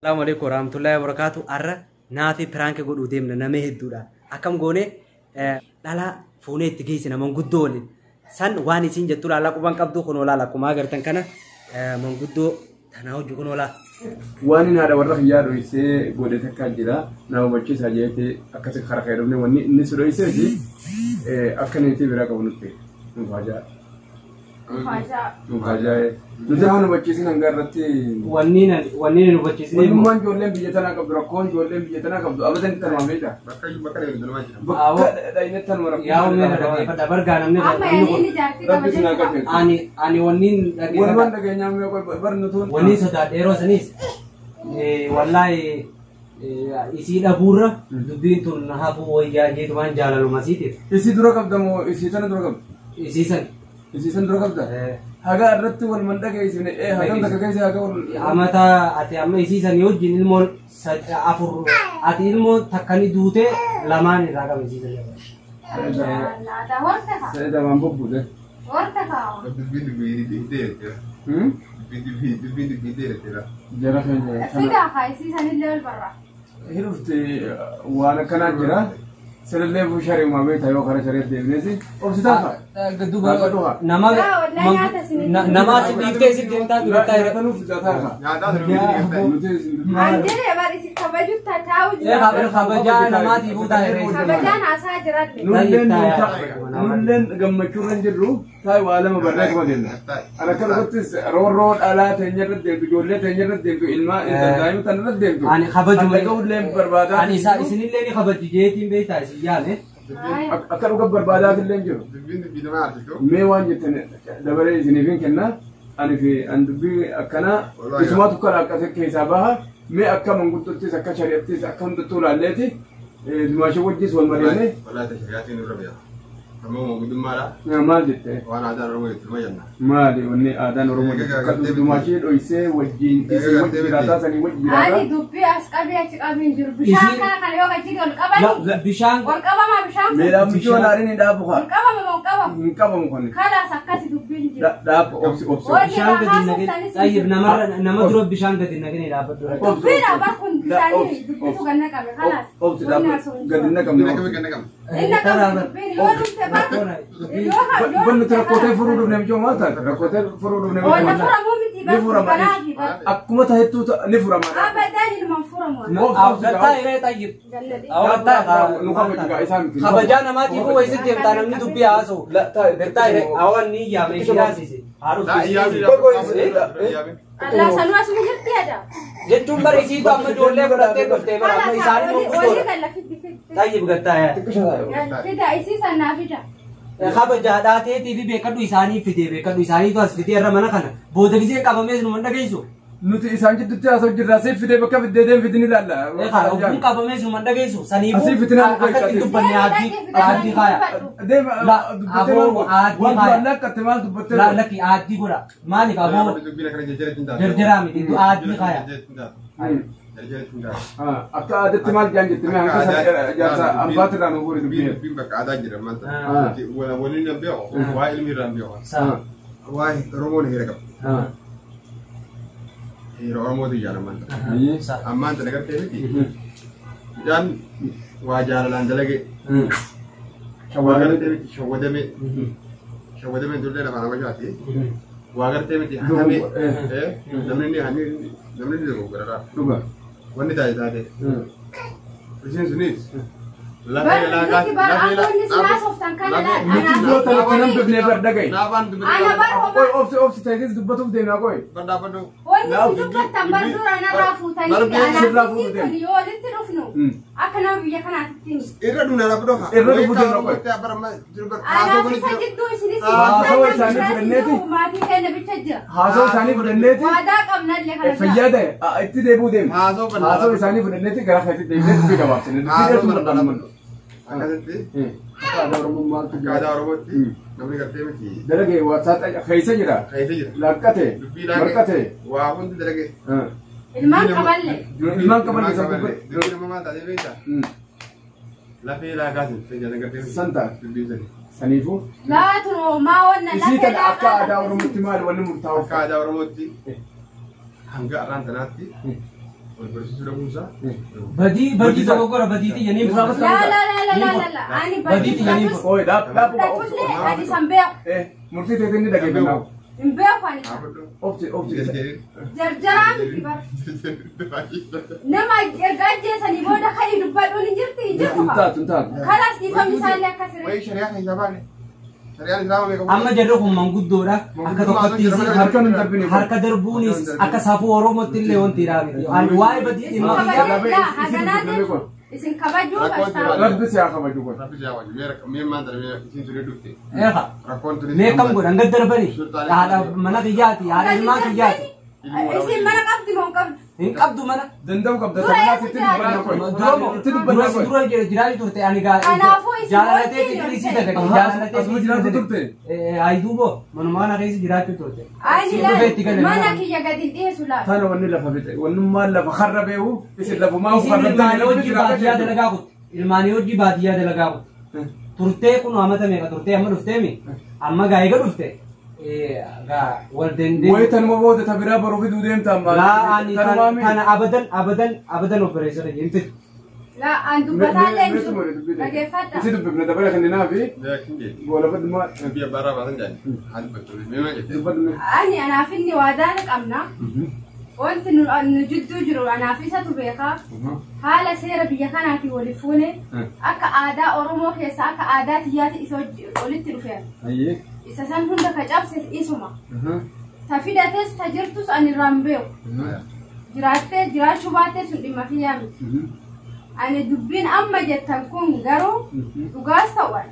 Assalamualaikum warahmatullahi wabarakatuh. Arra naati prank godhu deemna nama hedduudha. Akkam goone dhala fuunee itti geessina manguddoo waliin. San waan isin jettu laala quban qabdu kun olaala akkuma agartan kana manguddoo tanaa hojii kun olaa. Waan inni haadha warra xiyyaa dho'isee godhe takka jira. Nama barsiisaa jettee akkasii karaa fayyadamne wanni inni si dho'isee fi akka neetii biraa qabu nutti nufaajaa. Nufaajaa. Nuti mana barsiisin hanga irratti. Wanni nu barsiisne. Wantummaan ijoolleen biyya tanaa qabdu rakkoon ijoolleen biyya tanaa qabdu abadan itti tarmaamedha. Bakka dheeraa jira. Bakka dheeraa tanuma rakkoo. Yaa umee dhaggeeffadha bargaa namni ani wanniin walumaan dhageenyaa mee barnutuun. Wanniin sodaadheeroo sanis wallaahi isii dhabuurra dubbiin tun hafuu wayyaa jeetumaan jaalalu masiitiif. Isii dura qabdamoo isii tana dura qabda? Isii san dura qabda? Haga irratti wal mandhaga isine hagam takka keessa haga wal amata ati amma isii san yoo wajjin ilmoon afur ati ilmoo takkani duute lamaan irraa qaba isii san. Saya waan bobbuute. Jara hirufte waan akkanaa jira. Sirlee bushari uumamee taayoo karaa shareef deemnesi obsitaan nama si dhiiftee si deemtaa dubartaa jedhatanuuf kabajaa namaatiif buutaa nulleen gammachuurran jirru taa'e waa lama barree kuma deemna. Ana akka dhugattis roorroo dhalaa teenya irratti deemtu ijoollee teenya irratti deemtu ilmaa daa'imman tan irratti deemtu. Ani kabajuu illee barbaadaa. Ani isinillee ni kabajju jeetiin beektaa isin yaame. Akka dhuga barbaadaa illee jiru. Mee waan jettan dabalee isiniif hin kenna. Ani fi an dubbii akkanaa isumaatu kan akkasii keessaa baha. Mee akka manguddottis akka shari'attis akka hundattuu laalleeti dimaashee wajjis wal mari'annee. Maal jettee? Maali wanni aadaan Oromoo jechuudha. Dimaashee dho'isee wajjin isii wajjin jiraataa sanii wajjin jiraataa. Ani dubbii as qabee achi qabee jiru. Bishaan kana yoo gadi ol qabani. Bishaan. Ol qabama bishaan. Meedhaan bishaan haariin hin dhaabu haa. Ol qabama ol qabama. Hin qabamu kuni. Kalaas akkasi dubbiin jiru. Dhaabu obsi. Bishaan gadi nagee xayyib nama dura bishaan gadi nagee dhaabbatu. Dubbii dhaabaa kun bishaanii dubbitu ganna qabe kalaas. Obsi dhaabu gadi naqamne. Inni qabu dubbiin yoo dhufte Ban nuti rakkoolee furuu dhufneef jiru maal taate? Rakkoolee furuu dhufneef jiru maal taate? Ni furama. Akkuma ta'etu ni furama. Abadaan ilmaan furamu. Awwataa iree xayyib. Kabajaa namaatiif wayisitti deemtaa namni dubbii haasa'u. Gartaa iree awwan ni yaame shiraasise. Allah sanuu asuma jirti yaada. Jechuun bara isiitu amma ijoollee fudhattee dhuftee bara amma isaanii murguutoodha. Xayyib gartaa yaa. Fida isii sanaa fida. Kabajaadhaa ta'eetii fi beekadhu isaanii fidee beekadhu isaaniitu as fidee irra mana kana booda gisee qabamees nu dhageessu. Nuti isaan jidduutti haasa'u jirraa siif fidee bakka fiddee deem fidin ilaalla. Kun qabamees nu dhageessu saniifuu asii fitinaan akkatti dubbanne aaddii kaaya. Deema dubbattee waan lakkatte maal dubbattee lakki aaddii godha maaliif aboo jarjaraa miti aaddii kaaya. Akka aadatti maal jaan jettee mee hanga jaarsa abbaati irraa nu fuudhe dubbii. Dubbiin bakka aadaa jira maanta. Waliin nan beeku waa ilmi irraan beeku. Waa Oromoon hira qaba. Hira Oromootu ijaara maanta. Ammaan tana gartee miti. Midhaan waa jaalalaan dalage. Shawwadame ijoollee lafaan ammayyaati. Waa gartee miti hatamee namni ni dhugu gara dhuga. Wanni taate isiin sunis obsi ta'etis dubbatuuf deemaa qoy. Irra dhumna lafa dhoha. Irra dhufu deemaa qoy. Haasoo isaanii fudhanneeti. Fayyada itti deebuu deema. Haasoo isaanii fudhanneeti gara keetti deemnee dubbii gabaabsine. Aadaa Oromootti namni gartee miti. Dalagee waasaa keessa jira. Laqqate. Marqate. Waa hundi dalagee. Ilmaan qaballe. Ilmaan qaballe sabbabbe. Dubbii nama maan taatee beektaa? Lafee laakaatiin fayyada gartee miti. Santa. سنيفو لا تنو ما ولنا يصير كان أكا داور متمال ولا مرتاح Akka aadaa Oromootti hanga har'aan tanaatti wal barsiisuu dhabuunsaa badii tokko gora badiiti jennee لا لا لا لا لا لا أنا بدي فلوس أوه لا كل هذه سنبيع مرتي تتني دقيقة ناو نبيع فاني أوبتي جرجران كبر نما جاجي سني بودا خلي دبادو نجرتي جرتها خلاص نفهم مثال لك كسر wayii shari'aa kan hisabaane shari'aan islaamaa beekamu amma jarri kun manguddoodha akka tokkotti harka darbuunis akka safuu oromootti illee wanti dhaabiti waa'ee badii dhimma biyya isin kabajuu ربي سيا خبجو قول rabbi jaa wajji mee maan dara mee isin ture dhufte eeqa rakkoon ture mee kam godhan gad darbani haadha mana kiyyaati haadha ilmaan kiyyaati isin mana qabdi moo qabdi hin qabdu mana دندو قبضة تبنا ستين بنا كوي dura jiraatu turte ani gaa jaalatee tikriisii daga jaalatee أسمع جراتو ترتي ayduubo manumaan keessa jiraachuu turte ani mana kiyya gadi dhiyeessu laa ثانا وني لفا بيت ونما لفا خربه هو يصير لفا ما هو isin خربه ilmaanii hojii baadiyyaa dalagaa kutte ilmaanii hojii baadiyyaa dalagaa kutte turtee kun amata meeqa turtee amma dhufteemi amma gaa eega dhufte gaa wal dandee ويتن مبودة تبرا بروفي دودين تام لا أني كان أبدا أوبريشن ينتج لا أن دبتان لنجو لقيفتا يصير دبنا دبنا خلينا في beekin jedhe ولا بد ما biyya baraa baasan jaani haali battoolee mee maa jette دبنا أنا فيني وادانك أمنا وأنت نجدو جرو أنا في ساتو بيخا حالة سيرة بيخاناتي ولفوني أكا آداء أورومو كيسا أكا آداء تياتي إسو ولدت رفيان أيه إسا سان هندا كجاب سيس إسوما تفيدتس تجرتس أن الرامبيو جراتشو باتي سندي مخيامي أنا دبين أما جتان كون غارو وغاس توان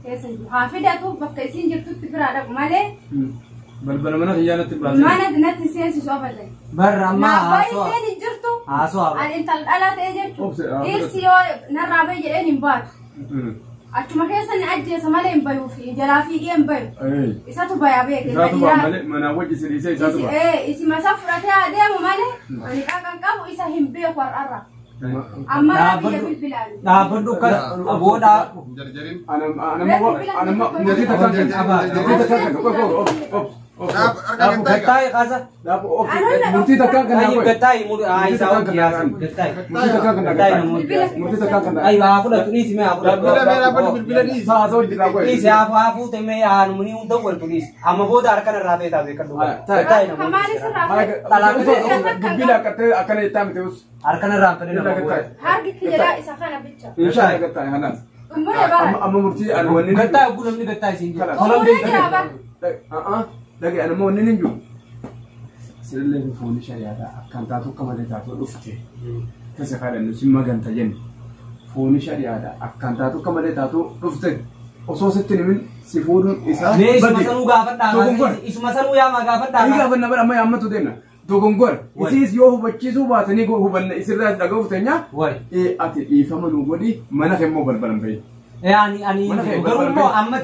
كيسن حافظاتو بكيسين جرتو تبرا مالي بل منا خيانة تبلا ما ندنا تسيس سوبدي برا ما ما أسوأ باين جرتو أسوأ أنا أنت الألا تيجرتو أوبس، آه. إيرسيو نرابي جرين بات أتوما كيسن أجي سمالين بايو في جرافي إيم بايو أيه إساتو بايا بيك إساتو بعمل منا وجه سريسة إساتو بعمل إيه إسي مسافرة هذا مالي أنا كان كابو إسا هم بيو قرارا أما ربي بالبلاد dhaabadhu kan aboodhaa jarjarin أنا ما نزيد gattaa'e kaasa مرتي تكان كنا ayi gattaa'e isaa hojii yaasan gattaa'e ayi haa fudhatu dhiisi mee haa fudhatu bilbila dhiisi dhiisi haa fuute mee haa numanii hunda wal tuliisi amma booda harkan irraa feetaa beekadhu gattaa'e كمان namoota دبيلا كتير أكن يتام تيوس harkan irraa fedhe nama هارجي كجلا إسا خانا بيتشا إن شاء الله كتير هناس أمبولي بارا أما مرتي أنا ونين gattaa'e oguu namni gattaa'e siin jedha أمبولي جرا بارا لكن أنا ما ونين جو سيرلي فوني شريعة كان تاتو كمان تاتو لفتة كسر إنه سيما كان تجن فوني شريعة كان تاتو كمان تاتو لفتة وصوصت من سيفود إسا nee isuma sanuu gaafadhaa isuma sanuu yaamaa gaafadhaa إيه قبلنا بل أما يامتو دينا دوغونغور إسيس يوه بتشيزو باتني هو بن إسرائيل دعوه تانيا way إيه أتي إيه فمن وقولي منا هم مو بالبلم بي ani garuu immoo amma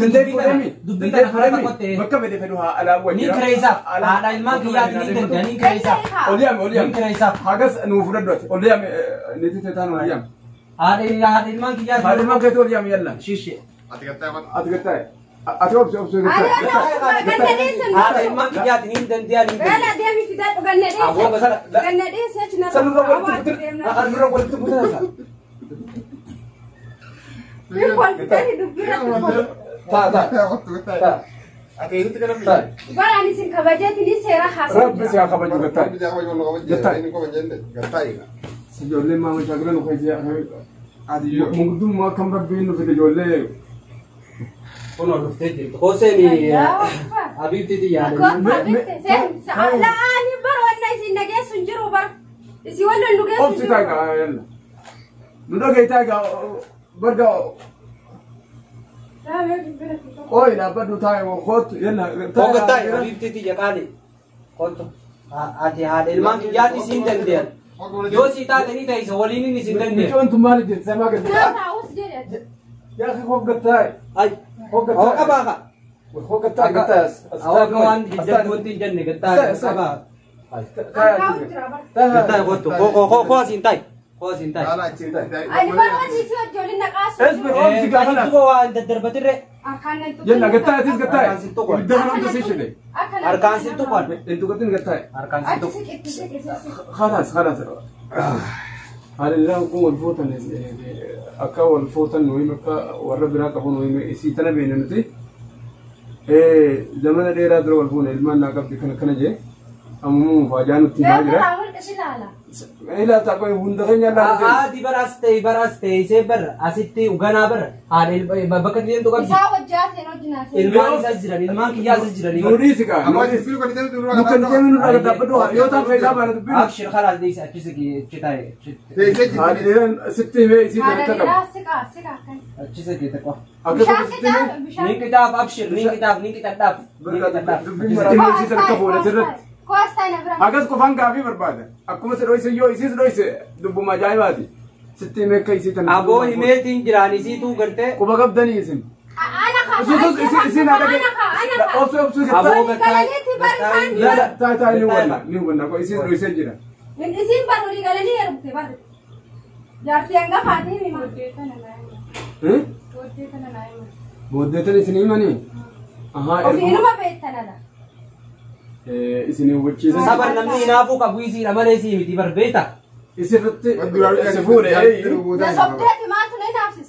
dubbii kana fudhata qottee bakka fedhe fedhuhaa alaa wajjira ni kireessaaf haadha ilmaan kiyyaati ni danda'a ni kireessaaf oliyam ni kireessaaf hagas nuuf fudhadhooti oliyam niti teetaan oliyam haadha ilmaan kiyyaati haadha ilmaan keetu oliyam yalla shishee ati gattaa mata ati gattaa'e ati obsi haadha ilmaan kiyyaati ni danda'a ni Gala deemi fidadhu gannadheessa. Awwaa basala. Gannadheessa achi na sanurra walitti butanasa Bibbal fidanii dubbira. akeekitti kana biyya Baraan isin kabajeetini seera haasa'u. rabbi si haa kabaju gattaa'e rabbi jaa wajji wallo Gattaa. inni kuma jenne gattaa eega ijoollee maama shaakira nu keessa adiyyoo mungudummaa kam rabbiin nu fide ijoollee kun ol dhuftee jirtu Hoseen Habiibtiiti yaadame La'aani bara wanna isin nageessu hin jiru bara. Isin wanna nu geessu hin obsi jiru. taaga yalla nu dhagay taaga barga oy dhaabbadhu taa'e kootu yalla Hoggattaa'e Habiibtiiti jedhaani kottu ati haadha ilmaan kiyyaati siin danda'an yoo sii taatanii ta'isa waliin isin danda'an micoon tun maali jirti samaa gadi Taa'us jedhe. yaa akhi hoggattaa'e ay hogga baaka hoggattaa'e gattaa'e hogga waan jajjabdu wanti hin jenne gattaa'e hogga baaka Taa'us jira bara. gattaa'e kottu koo asiin taa'e كوز انتاج لا لا تشيل أنا بروح نسيت جولنا قاسم اصبر امسك لا خلاص هو عند الدربتر أكان أنتو يلا قطعت ايش قطعت أركان ستة قوان. بدنا انت سيش لي أركان ستة قوان. انتوا قلتين قطعت أركان ستة خلاص خلاص هذا اللي هو الفوتن اكا الفوتن ويمكا ورب راك هون ويم سي تنبين انتي زمان ديرا درو الفون المان ناقب كن جي امو فاجانو تي لا ماجرا أقول كسلالا إلا تقوي هندخين يلا دي براستي سيبر أسيتي وغنا بر هذا بكتلين تو كم إساء وجهات نوجنا ilmaan isa jiran ilmaan kiyyaa isa jiran نوري سكا أما تفيلو كده تدور ممكن تعمل لك دبدوها يوتا فيلا بارد بين abshir خلاص ديس أكيسكي شتاي هذه ستة هي سيدة هذا تكلم لا سكا سكا كان أكيسكي تكوا أكيد بشان ستة كتاب نين بشان كتاب abshir نين كتاب داب بركة سيدة كفولة سيدة كواس تاني برا أكيد كفان كافي بربادة أكو مثل رويس يو إيسيس رويس دبوا ما جاي بادي ستة مية كي سيدة أبو هميتين جراني سي تو करते كوبا كاب دني اسم أنا إيسين هذا أنا أوفي أبو لا لا تاي نيو كو إيسين رويس جرا من إسين بارولي قالني يا ربتي بار جارتي أنغا فاتي مما بودتني سنين ماني أها وفي نما بيتنا لا إيسين وجهي sabar namni inaafu qabu isiidha malee sii miti bar beekta إيسين رتي سفورة لا صبتي ما تنين نفسي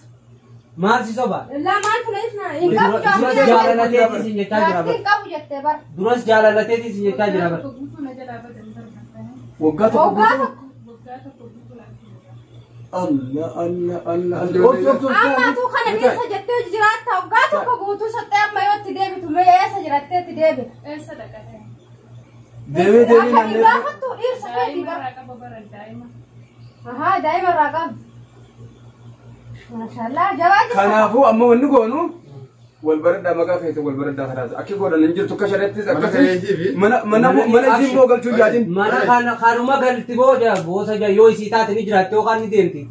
maal si soba لا ما تنين إن قبل duras jaalalateeti isin jechaa jira bar جارتي قبل جت بار duras jaalalateeti isin jechaa jira bar وقعت وقعت الله الله الله أما تو خنا نيسا جت جرات وقعت كبوتو ستة ما يوت تدبي تو ما يسا جرات تدبي دمي دمي نانه قعدت إير سكتي بار ها دائما راقب ما شاء الله جواز كنافو أما ونقولو والبرد ده مكان فيه والبرد ده خلاص أكيد قولنا ننجر تكشرت أكيد من زين بوغل شو جادين mana kanuma galti booda boosa ja yoo isii taate ni jiraatte yookaan ni deemti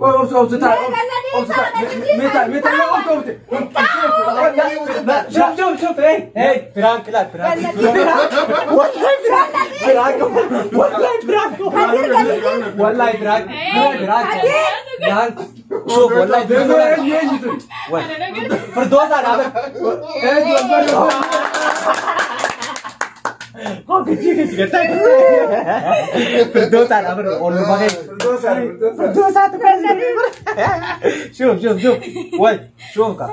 أوف تتا متى لا أوف شوف هي فرانك لا فرانك والله فرانك فرانك شوف والله فردوس على kok kecil kata berdosa lah orang pakai berdosa tu kan shuf woi shuf kak